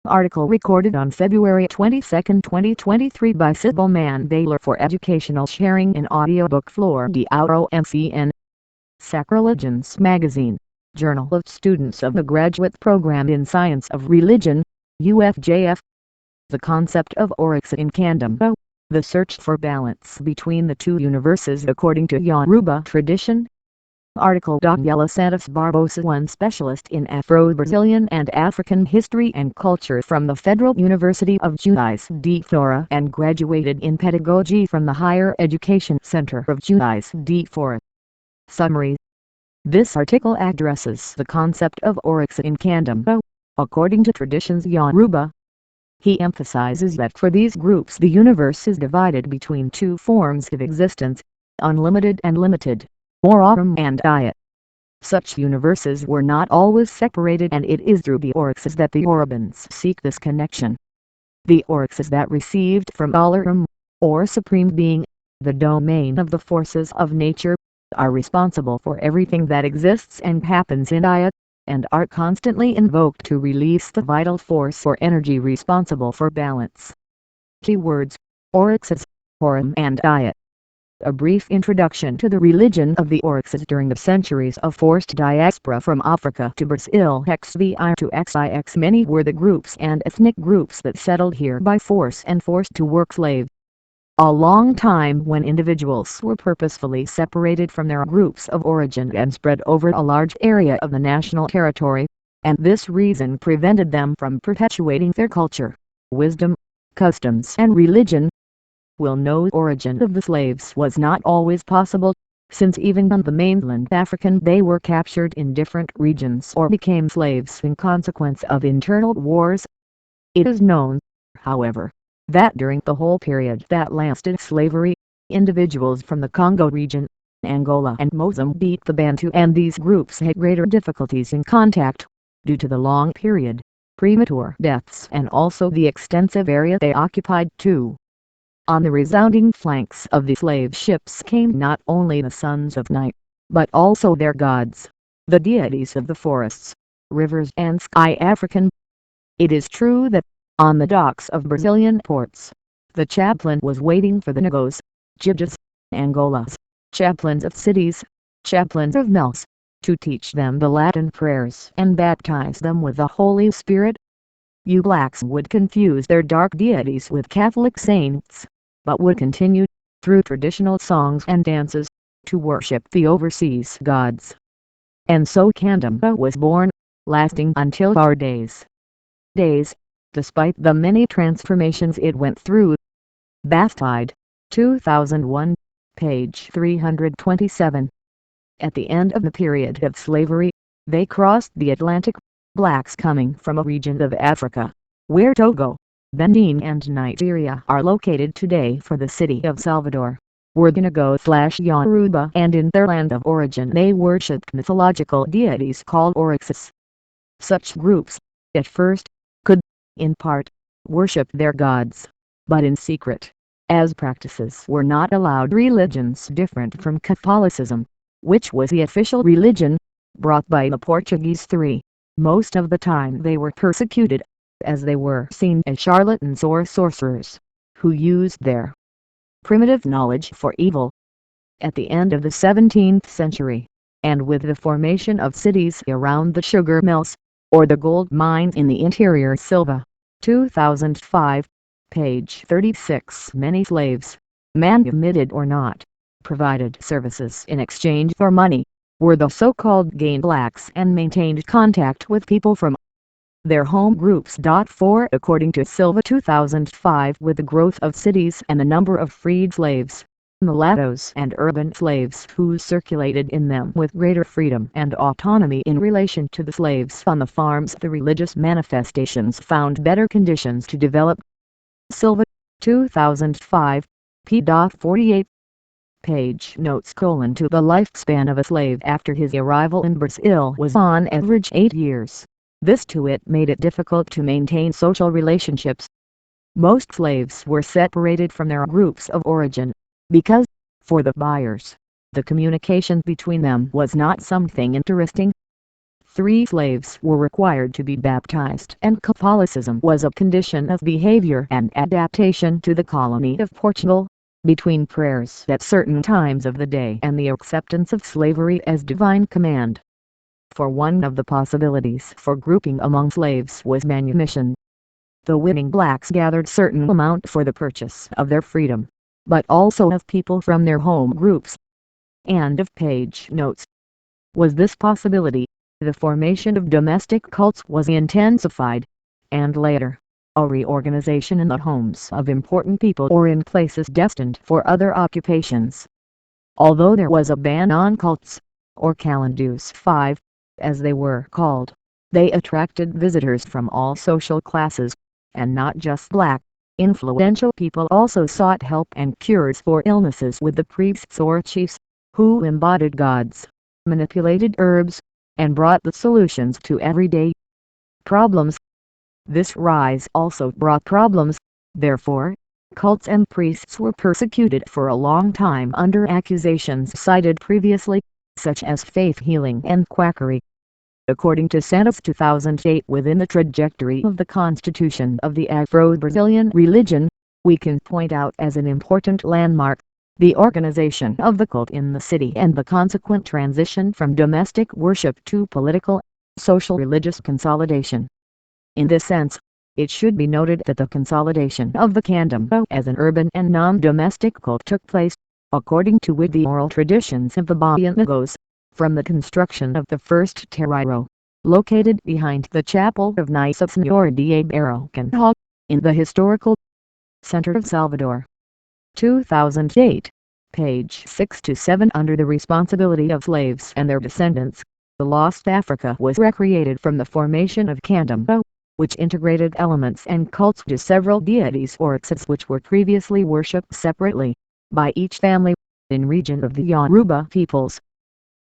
Article recorded on February 22, 2023 by Sybil Mandela for educational sharing in audiobook Flor de ROMCN. Sacrilegions Magazine, Journal of Students of the Graduate Program in Science of Religion, UFJF. The concept of Orisha in Candomblé, the search for balance between the two universes according to Yoruba tradition. Article. Daniela Santos Barbosa, one specialist in Afro-Brazilian and African history and culture from the Federal University of Juiz de Fora and graduated in pedagogy from the Higher Education Center of Juiz de Fora. Summary. This article addresses the concept of Orisha in Candomblé, according to traditions Yoruba. He emphasizes that for these groups the universe is divided between two forms of existence, unlimited and limited, Oram and Aya. Such universes were not always separated, and it is through the Orishas that the Yorubans seek this connection. The Orishas that received from Olaram, or Supreme Being, the domain of the forces of nature, are responsible for everything that exists and happens in Aya, and are constantly invoked to release the vital force or energy responsible for balance. Keywords: Orishas, Oram and Aya. A brief introduction to the religion of the Orishas during the centuries of forced diaspora from Africa to Brazil. XVI to XIX. Many were the groups and ethnic groups that settled here by force and forced to work slave. A long time when individuals were purposefully separated from their groups of origin and spread over a large area of the national territory, and this reason prevented them from perpetuating their culture, wisdom, customs and religion. Will know origin of the slaves was not always possible, since even on the mainland African they were captured in different regions or became slaves in consequence of internal wars. It is known, however, that during the whole period that lasted slavery, individuals from the Congo region, Angola and Mozambique, the Bantu and these groups had greater difficulties in contact, due to the long period, premature deaths and also the extensive area they occupied too. On the resounding flanks of the slave ships came not only the sons of night, but also their gods, the deities of the forests, rivers and sky. African. It is true that, on the docks of Brazilian ports, the chaplain was waiting for the Negos, Jijis, Angolas, chaplains of cities, chaplains of mills, to teach them the Latin prayers and baptize them with the Holy Spirit. You blacks would confuse their dark deities with Catholic saints, but would continue, through traditional songs and dances, to worship the overseas gods. And so Candomblé was born, lasting until our days. Despite the many transformations it went through. Bastide, 2001, page 327. At the end of the period of slavery, they crossed the Atlantic, blacks coming from a region of Africa, where Togo, Benin and Nigeria are located today, for the city of Salvador, were Ganago/Yoruba, and in their land of origin they worshipped mythological deities called Orishas. Such groups, at first, could, in part, worship their gods, but in secret, as practices were not allowed. Religions different from Catholicism, which was the official religion, brought by the Portuguese. Most of the time they were persecuted, as they were seen as charlatans or sorcerers, who used their primitive knowledge for evil. At the end of the 17th century, and with the formation of cities around the sugar mills, or the gold mines in the interior. Silva, 2005, page 36. Many slaves, manumitted or not, provided services in exchange for money, were the so-called gain blacks and maintained contact with people from their home groups. 4 According to Silva 2005, with the growth of cities and the number of freed slaves, mulattoes and urban slaves who circulated in them with greater freedom and autonomy in relation to the slaves on the farms, the religious manifestations found better conditions to develop. Silva, 2005, p. 48. Page notes: to the lifespan of a slave after his arrival in Brazil was on average 8 years. This to it made it difficult to maintain social relationships. Most slaves were separated from their groups of origin, because, for the buyers, the communication between them was not something interesting. 3 slaves were required to be baptized, and Catholicism was a condition of behavior and adaptation to the colony of Portugal. Between prayers at certain times of the day and the acceptance of slavery as divine command. For one of the possibilities for grouping among slaves was manumission. The winning blacks gathered certain amount for the purchase of their freedom, but also of people from their home groups. End of page notes. Was this possibility, the formation of domestic cults was intensified, and later, a reorganization in the homes of important people or in places destined for other occupations. Although there was a ban on cults, or calendus 5, as they were called, they attracted visitors from all social classes, and not just black. Influential people also sought help and cures for illnesses with the priests or chiefs, who embodied gods, manipulated herbs, and brought the solutions to everyday problems. This rise also brought problems, therefore, cults and priests were persecuted for a long time under accusations cited previously, such as faith healing and quackery. According to Santos 2008, within the trajectory of the constitution of the Afro-Brazilian religion, we can point out as an important landmark the organization of the cult in the city and the consequent transition from domestic worship to political, social religious consolidation. In this sense, it should be noted that the consolidation of the Candomblé as an urban and non-domestic cult took place, according to with the oral traditions of the Baianagos, from the construction of the first terreiro, located behind the chapel of Nossa Senhora de Abarocanha, in the historical center of Salvador. 2008, page 6-7. Under the responsibility of slaves and their descendants, the Lost Africa was recreated from the formation of Candomblé, which integrated elements and cults to several deities or axes which were previously worshipped separately by each family in region of the Yoruba peoples.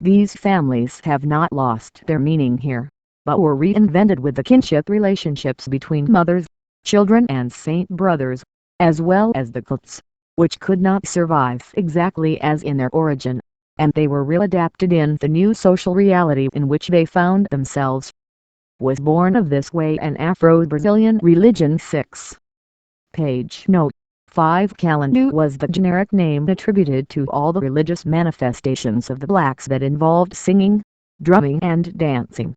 These families have not lost their meaning here, but were reinvented with the kinship relationships between mothers, children and saint brothers, as well as the cults, which could not survive exactly as in their origin, and they were readapted in the new social reality in which they found themselves. Was born of this way an Afro-Brazilian religion. 6. Page note. 5. Calendu was the generic name attributed to all the religious manifestations of the blacks that involved singing, drumming and dancing.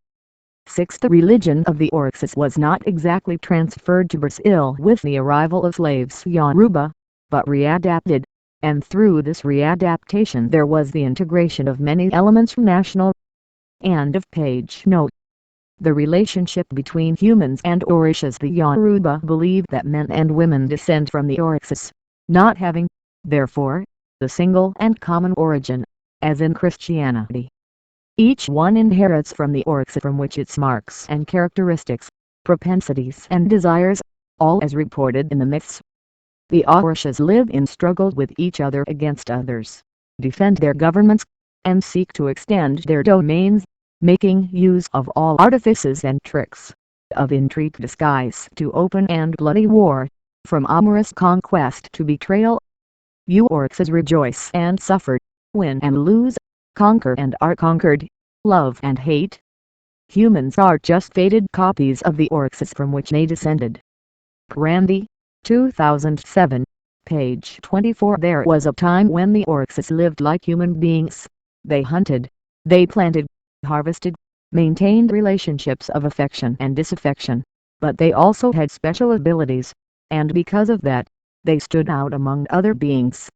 6. The religion of the Orisha was not exactly transferred to Brazil with the arrival of slaves Yoruba, but readapted, and through this readaptation there was the integration of many elements from national. End of page note. The relationship between humans and Orishas. The Yoruba believe that men and women descend from the Orishas, not having, therefore, the single and common origin, as in Christianity. Each one inherits from the Orisha, from which its marks and characteristics, propensities and desires, all as reported in the myths. The Orishas live in struggle with each other against others, defend their governments, and seek to extend their domains, making use of all artifices and tricks, of intrigue, disguise to open and bloody war, from amorous conquest to betrayal. You Orishas rejoice and suffer, win and lose, conquer and are conquered, love and hate. Humans are just faded copies of the Orishas from which they descended. Brandy, 2007, page 24. There was a time when the Orishas lived like human beings. They hunted, they planted, harvested, maintained relationships of affection and disaffection, but they also had special abilities, and because of that, they stood out among other beings.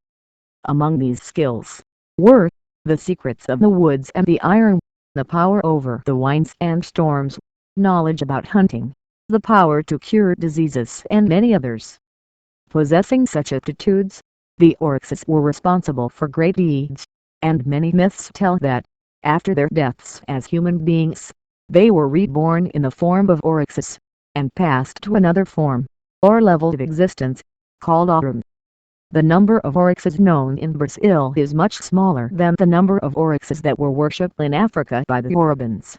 Among these skills were the secrets of the woods and the iron, the power over the winds and storms, knowledge about hunting, the power to cure diseases and many others. Possessing such aptitudes, the Orishas were responsible for great deeds, and many myths tell that, after their deaths as human beings, they were reborn in the form of Orishas, and passed to another form, or level of existence, called Aurum. The number of Orishas known in Brazil is much smaller than the number of Orishas that were worshipped in Africa by the Yorubans.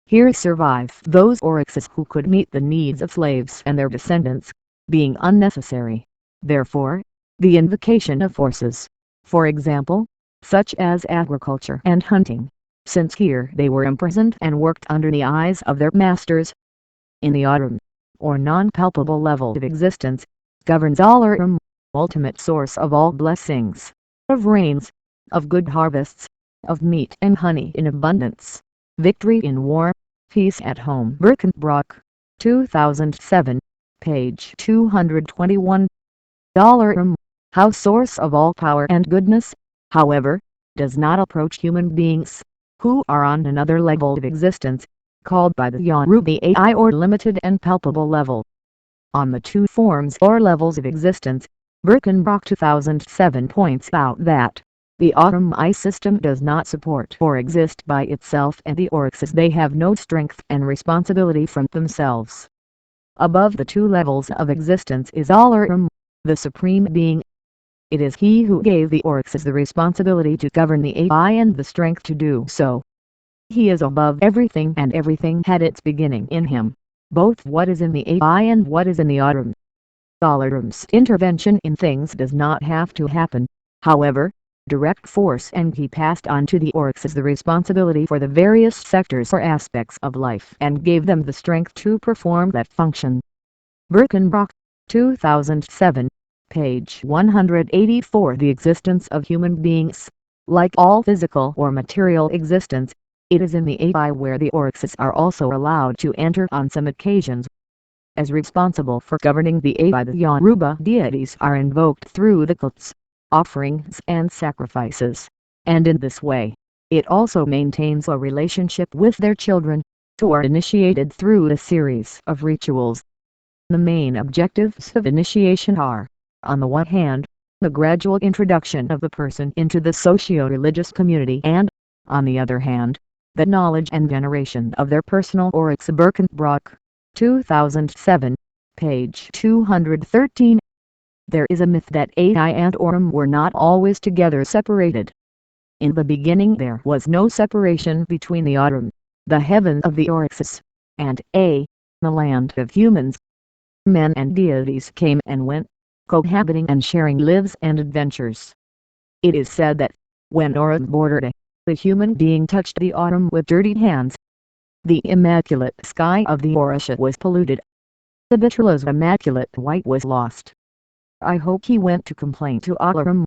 Here survive those Orishas who could meet the needs of slaves and their descendants, being unnecessary, therefore, the invocation of forces, for example, such as agriculture and hunting, since here they were imprisoned and worked under the eyes of their masters. In the autumn, or non-palpable level of existence, governs Alarum, ultimate source of all blessings, of rains, of good harvests, of meat and honey in abundance, victory in war, peace at home. Birkenbrock, 2007, page 221. Alarum, how source of all power and goodness, however, does not approach human beings, who are on another level of existence, called by the Yoruba AI or limited and palpable level. On the two forms or levels of existence, Birkenbrock 2007 points out that the Autumn Eye system does not support or exist by itself, and the Oryxes they have no strength and responsibility from themselves. Above the two levels of existence is Alarum, the Supreme Being. It is he who gave the Oryxes the responsibility to govern the AI and the strength to do so. He is above everything, and everything had its beginning in him, both what is in the AI and what is in the Autumn. Alarum's intervention in things does not have to happen, however, direct force, and he passed on to the Oryxes the responsibility for the various sectors or aspects of life and gave them the strength to perform that function. Birkenbrock, 2007, page 184. The existence of human beings, like all physical or material existence, it is in the AI where the Oryxes are also allowed to enter on some occasions. As responsible for governing the AI, the Yoruba deities are invoked through the cults, offerings and sacrifices, and in this way, it also maintains a relationship with their children, who are initiated through a series of rituals. The main objectives of initiation are, on the one hand, the gradual introduction of the person into the socio-religious community, and, on the other hand, the knowledge and veneration of their personal Oryx. Birkenbrock, 2007, page 213. There is a myth that AI and Aurum were not always together, separated. In the beginning there was no separation between the Autumn, the heaven of the Oryxes, and the land of humans. Men and deities came and went, cohabiting and sharing lives and adventures. It is said that, when Aurum bordered the human being touched the Autumn with dirty hands, the immaculate sky of the Orisha was polluted. The Betrula's immaculate white was lost. I hope he went to complain to Alarum.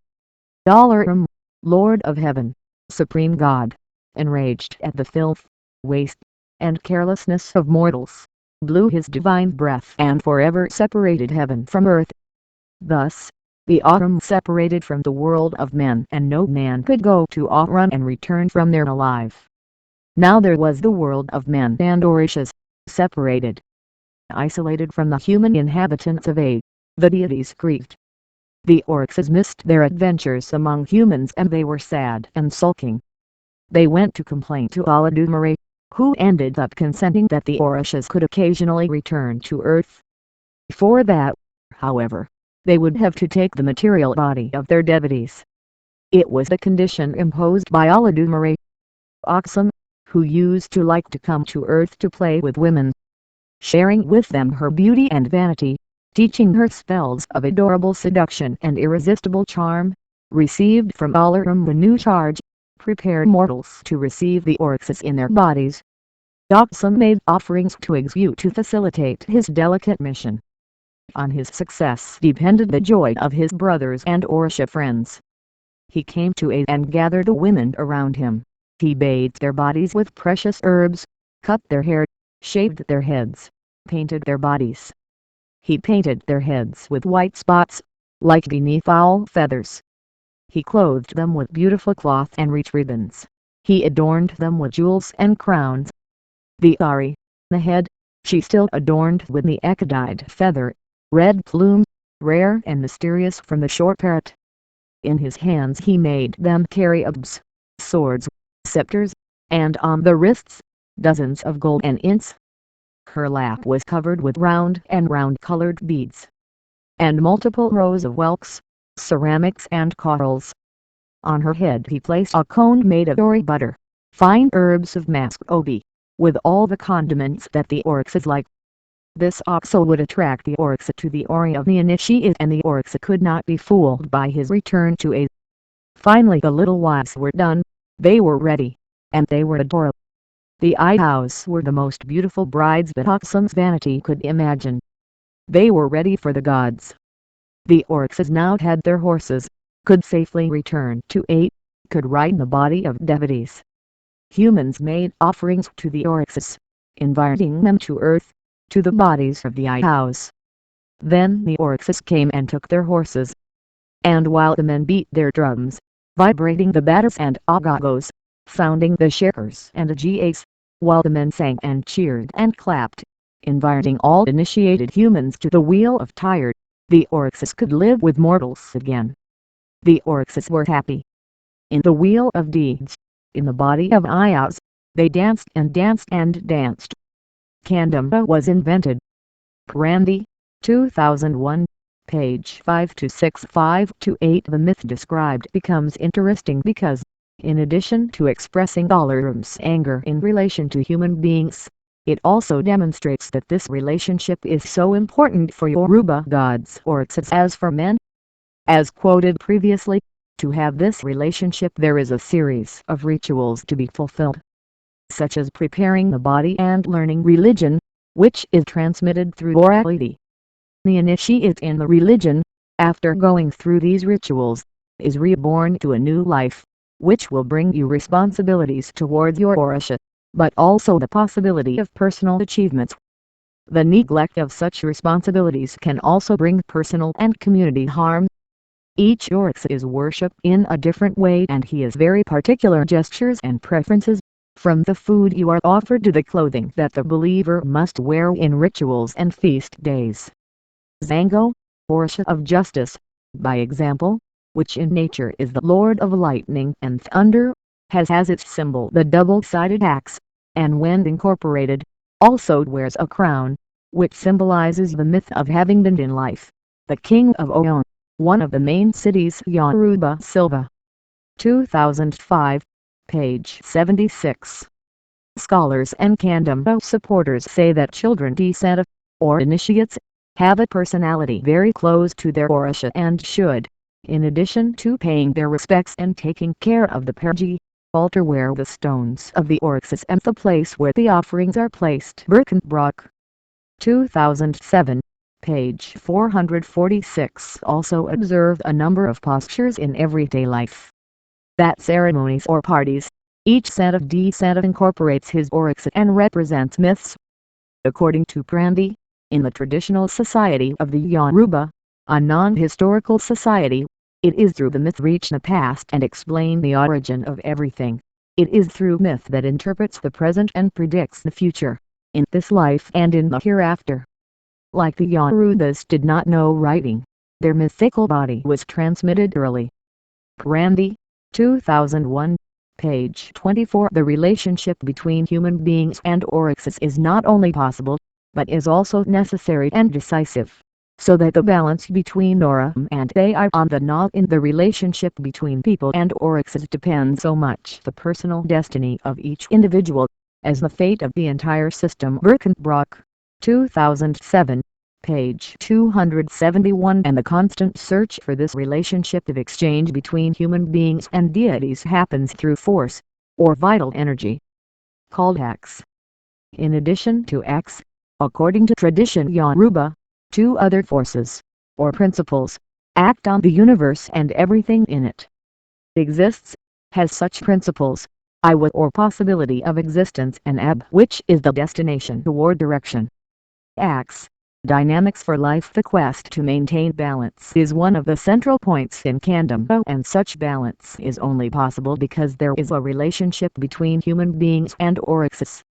Alarum, Lord of Heaven, Supreme God, enraged at the filth, waste, and carelessness of mortals, blew his divine breath and forever separated heaven from earth. Thus, the Autumn separated from the world of men, and no man could go to Aurum and return from there alive. Now there was the world of men and Orishas, separated, isolated from the human inhabitants of A. The deities grieved. The Oryxes missed their adventures among humans, and they were sad and sulking. They went to complain to Olodumare, who ended up consenting that the Orishas could occasionally return to Earth. For that, however, they would have to take the material body of their devotees. It was the condition imposed by Olodumare. Oxum, who used to like to come to Earth to play with women, sharing with them her beauty and vanity, teaching her spells of adorable seduction and irresistible charm, received from Alarum the new charge: prepare mortals to receive the Oryxes in their bodies. Oxum made offerings to Exu to facilitate his delicate mission. On his success depended the joy of his brothers and Orisha friends. He came to aid and gathered the women around him. He bathed their bodies with precious herbs, cut their hair, shaved their heads, painted their bodies. He painted their heads with white spots, like guinea-fowl feathers. He clothed them with beautiful cloth and rich ribbons. He adorned them with jewels and crowns. The Ari, the head, she still adorned with the echidide feather, red plume, rare and mysterious from the short parrot. In his hands he made them carry abs, swords, scepters, and on the wrists, dozens of gold and ints. Her lap was covered with round and round-colored beads, and multiple rows of whelks, ceramics and corals. On her head he placed a cone made of dory butter, fine herbs of Muscovy, with all the condiments that the Oryxes liked. This also would attract the Oryxa to the Ori of the initiate, and the Oryxa could not be fooled by his return to A. Finally the little wives were done, they were ready. and they were adorable. The Ihaus were the most beautiful brides that Oxum's vanity could imagine. They were ready for the gods. The Oryxes now had their horses, could safely return to aid, could ride the body of devotees. Humans made offerings to the Oryxes, inviting them to earth, to the bodies of the Ihaus. Then the Oryxes came and took their horses. And while the men beat their drums, vibrating the batas and agogos, sounding the shakers and agias, while the men sang and cheered and clapped, inviting all initiated humans to the wheel of Tyre, the Oryxes could live with mortals again. The Oryxes were happy. In the wheel of deeds, in the body of Ios, they danced and danced and danced. Candomblé was invented. Randy, 2001, page 5-6, 5-8. The myth described becomes interesting because, in addition to expressing Olaram's anger in relation to human beings, it also demonstrates that this relationship is so important for Yoruba gods Oryxes as for men. As quoted previously, to have this relationship there is a series of rituals to be fulfilled, such as preparing the body and learning religion, which is transmitted through orality. The initiate in the religion, after going through these rituals, is reborn to a new life, which will bring you responsibilities towards your Orisha, but also the possibility of personal achievements. The neglect of such responsibilities can also bring personal and community harm. Each Oryx is worshipped in a different way and he has very particular gestures and preferences, from the food you are offered to the clothing that the believer must wear in rituals and feast days. Zango, Orisha of justice, by example, which in nature is the lord of lightning and thunder, has as its symbol the double-sided axe, and when incorporated, also wears a crown, which symbolizes the myth of having been in life, the king of Oyon, one of the main cities Yoruba Silva. 2005, page 76. Scholars and Candomblé supporters say that children descent of, or initiates, have a personality very close to their Orisha and should, in addition to paying their respects and taking care of the perji, altar where the stones of the Oryxes and the place where the offerings are placed. Birkenbrock. 2007, page 446. Also observe a number of postures in everyday life. At ceremonies or parties, each set of descent incorporates his Oryx and represents myths. According to Brandy, in the traditional society of the Yoruba, a non-historical society, it is through the myth reach the past and explain the origin of everything. It is through myth that interprets the present and predicts the future, in this life and in the hereafter. Like the Yorubas did not know writing, their mythical body was transmitted early. Brandy, 2001, page 24. The relationship between human beings and Oryxes is not only possible, but is also necessary and decisive, so that the balance between Oram and they are on the knob in the relationship between people and Oryxes depends so much the personal destiny of each individual, as the fate of the entire system. Birkenbrock, 2007, page 271. And the constant search for this relationship of exchange between human beings and deities happens through force, or vital energy, called X. In addition to X, according to tradition Yoruba, two other forces, or principles, act on the universe and everything in it. Exists, has such principles, Iwa or possibility of existence, and Ab, which is the destination toward direction. X, dynamics for life. The quest to maintain balance is one of the central points in Candomblé, and such balance is only possible because there is a relationship between human beings and Oryxes.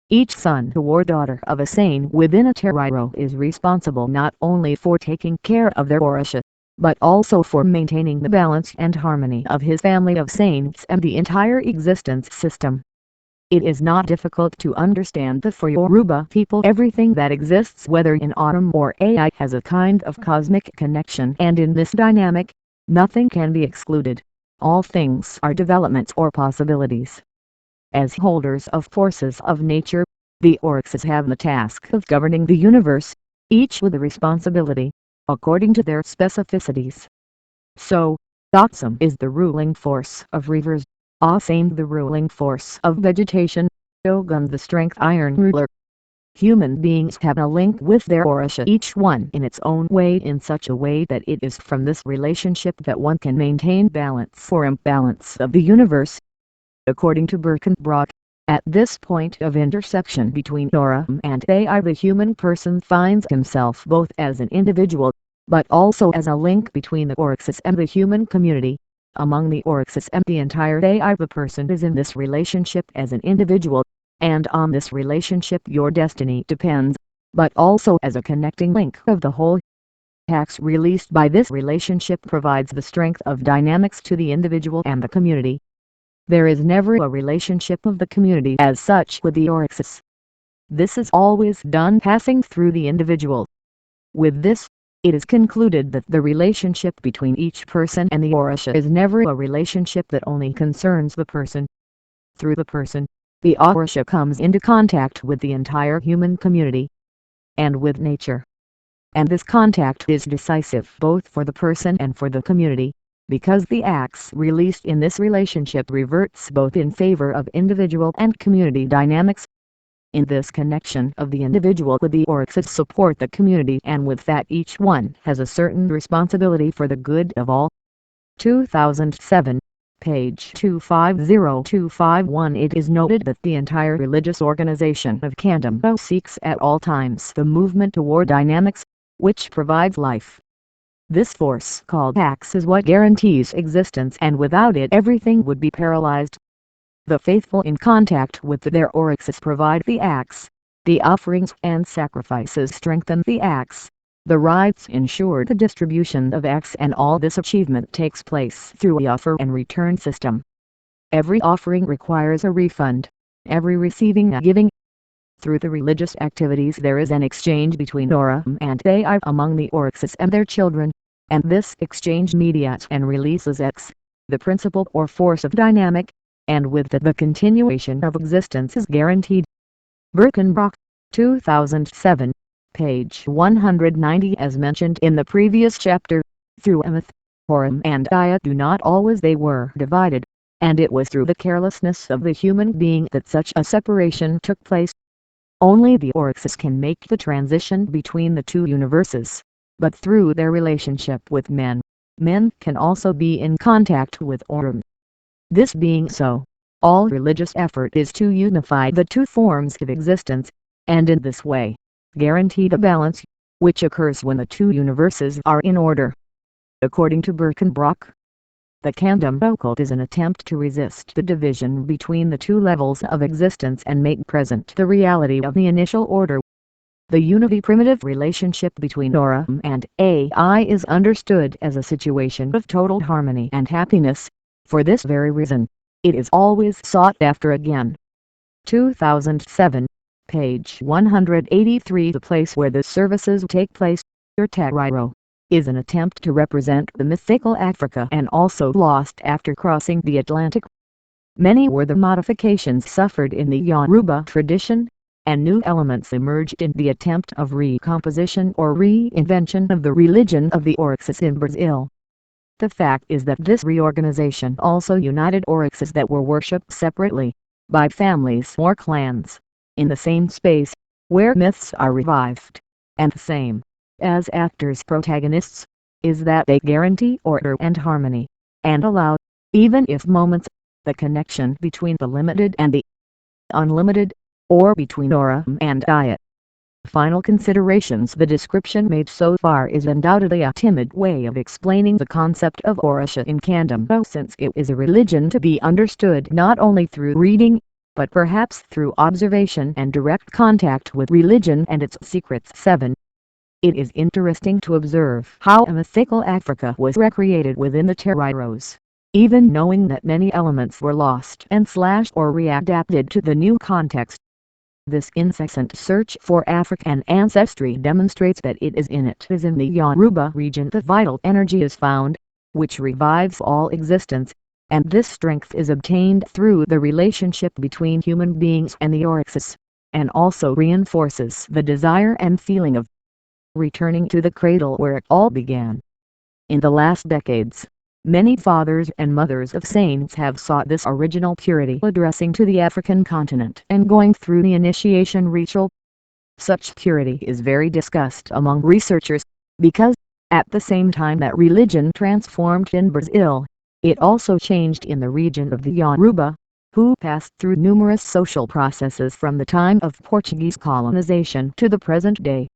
Each son or daughter of a saint within a terreiro is responsible not only for taking care of their Orisha, but also for maintaining the balance and harmony of his family of saints and the entire existence system. It is not difficult to understand that for Yoruba people everything that exists whether in autumn or AI has a kind of cosmic connection, and in this dynamic, nothing can be excluded. All things are developments or possibilities. As holders of forces of nature, the Oryxes have the task of governing the universe, each with a responsibility, according to their specificities. So, Oxum is the ruling force of rivers, Asame the ruling force of vegetation, Ogun the strength iron ruler. Human beings have a link with their Orisha, each one in its own way, in such a way that it is from this relationship that one can maintain balance or imbalance of the universe. According to Birkenbrock, at this point of intersection between Aura and AI, the human person finds himself both as an individual, but also as a link between the Orixis and the human community. Among the Orixis and the entire AI, the person is in this relationship as an individual, and on this relationship your destiny depends, but also as a connecting link of the whole. Tax released by this relationship provides the strength of dynamics to the individual and the community. There is never a relationship of the community as such with the Orixis. This is always done passing through the individual. With this, it is concluded that the relationship between each person and the Orisha is never a relationship that only concerns the person. Through the person, the Orisha comes into contact with the entire human community and with nature. And this contact is decisive both for the person and for the community, because the acts released in this relationship reverts both in favor of individual and community dynamics. In this connection of the individual with the Orixis support the community, and with that each one has a certain responsibility for the good of all. 2007, page 250251. It is noted that the entire religious organization of Candomblé seeks at all times the movement toward dynamics, which provides life. This force called Pax is what guarantees existence, and without it everything would be paralyzed. The faithful in contact with their Orixis provide the acts. The offerings and sacrifices strengthen the acts. The rites ensure the distribution of acts, and all this achievement takes place through a offer and return system. Every offering requires a refund, every receiving a giving. Through the religious activities there is an exchange between Aura and AI among the Orixis and their children, and this exchange mediates and releases X, the principle or force of dynamic, and with that the continuation of existence is guaranteed. Birkenbrock, 2007, page 190. As mentioned in the previous chapter, through Ameth, Horam and Aya do not always they were divided, and it was through the carelessness of the human being that such a separation took place. Only the Orixis can make the transition between the two universes, but through their relationship with men, men can also be in contact with Aurum. This being so, all religious effort is to unify the two forms of existence, and in this way, guarantee the balance, which occurs when the two universes are in order. According to Birkenbrock, the Candomblé cult is an attempt to resist the division between the two levels of existence and make present the reality of the initial order. The unity primitive relationship between Aura and AI is understood as a situation of total harmony and happiness. For this very reason, it is always sought after again. 2007, page 183. The place where the services take place, Tariro, is an attempt to represent the mythical Africa and also lost after crossing the Atlantic. Many were the modifications suffered in the Yoruba tradition, and new elements emerged in the attempt of recomposition or reinvention of the religion of the Orixis in Brazil. The fact is that this reorganization also united Orixis that were worshipped separately, by families or clans, in the same space, where myths are revived, and the same, as actors protagonists, is that they guarantee order and harmony, and allow, even if moments, the connection between the limited and the unlimited, or between Aura and Aya. Final considerations. The description made so far is undoubtedly a timid way of explaining the concept of Orisha in Candomblé, since it is a religion to be understood not only through reading, but perhaps through observation and direct contact with religion and its secrets. 7. It is interesting to observe how a mythical Africa was recreated within the Teriros, even knowing that many elements were lost and slashed or readapted to the new context. This incessant search for African ancestry demonstrates that it is in the Yoruba region that vital energy is found, which revives all existence, and this strength is obtained through the relationship between human beings and the Orixis, and also reinforces the desire and feeling of returning to the cradle where it all began. In the last decades, Many fathers and mothers of saints have sought this original purity addressing to the African continent and going through the initiation ritual. Such purity is very discussed among researchers, because, at the same time that religion transformed in Brazil, it also changed in the region of the Yoruba, who passed through numerous social processes from the time of Portuguese colonization to the present day.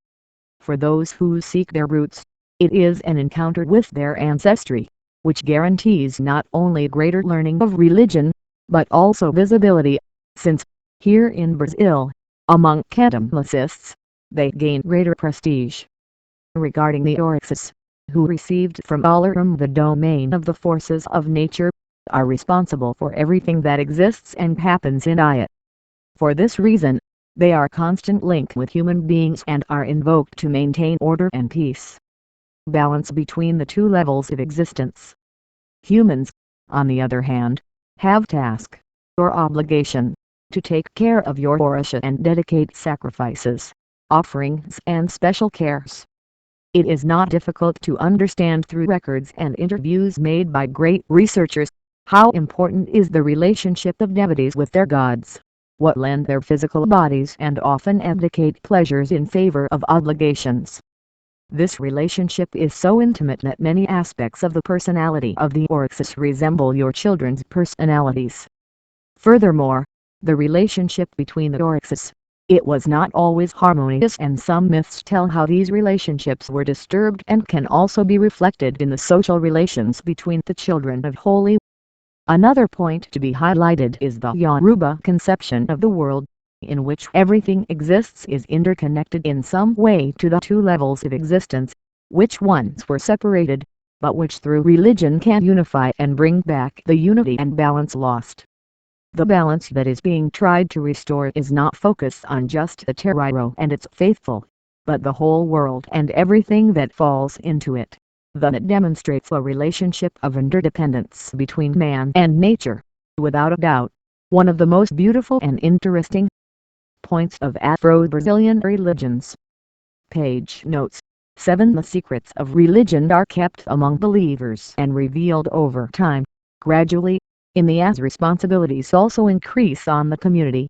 For those who seek their roots, it is an encounter with their ancestry, which guarantees not only greater learning of religion, but also visibility, since, here in Brazil, among Candomblécists, they gain greater prestige. Regarding the Orixás, who received from Alarum the domain of the forces of nature, are responsible for everything that exists and happens in it. For this reason, they are constant link with human beings and are invoked to maintain order and peace. Balance between the two levels of existence. Humans, on the other hand, have task, or obligation, to take care of your Orisha and dedicate sacrifices, offerings and special cares. It is not difficult to understand through records and interviews made by great researchers, how important is the relationship of devotees with their gods, what lend their physical bodies and often abdicate pleasures in favor of obligations. This relationship is so intimate that many aspects of the personality of the Orixás resemble your children's personalities. Furthermore, the relationship between the Orixás, it was not always harmonious, and some myths tell how these relationships were disturbed and can also be reflected in the social relations between the children of Holy. Another point to be highlighted is the Yoruba conception of the world, in which everything exists is interconnected in some way to the two levels of existence, which once were separated, but which through religion can unify and bring back the unity and balance lost. The balance that is being tried to restore is not focused on just the terreiro and its faithful, but the whole world and everything that falls into it. Thus it demonstrates a relationship of interdependence between man and nature, without a doubt, one of the most beautiful and interesting points of Afro-Brazilian religions. Page notes. 7. The secrets of religion are kept among believers and revealed over time, gradually, as responsibilities also increase on the community.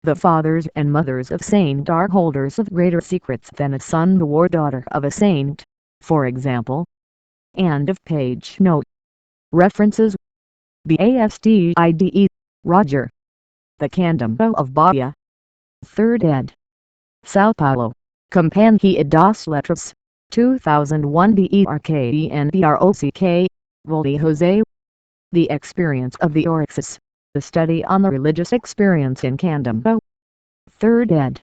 The fathers and mothers of saint are holders of greater secrets than a son or daughter of a saint, for example. End of page note. References: BASTIDE, Roger. The Candomblé of Bahia. 3rd ed. Sao Paulo, Companhia das Letras, 2001 BERKENBROCK, Volde Jose. The Experience of the Orixás, the study on the religious experience in Candomblé. 3rd ed.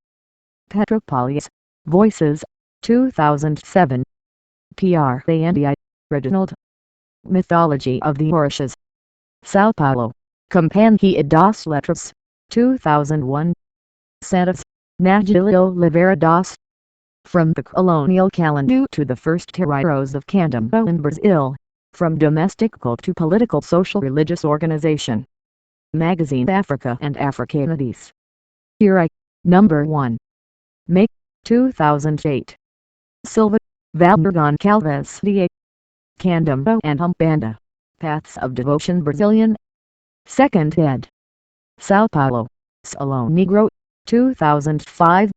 Petrópolis, Voices, 2007. PRANDI, Reginald. Mythology of the Orishas. Sao Paulo, Companhia das Letras, 2001. Santos, Nagilio Oliveira das. From the colonial calendar to the first terreiros of Candomblé in Brazil, from domestic cult to political social religious organization. Magazine Africa and Africanities. Here Number 1. May, 2008. Silva, Valber Goncalves de Candomblé and Umbanda, Paths of Devotion Brazilian. 2nd ed. Sao Paulo, Salão Negro, 2005.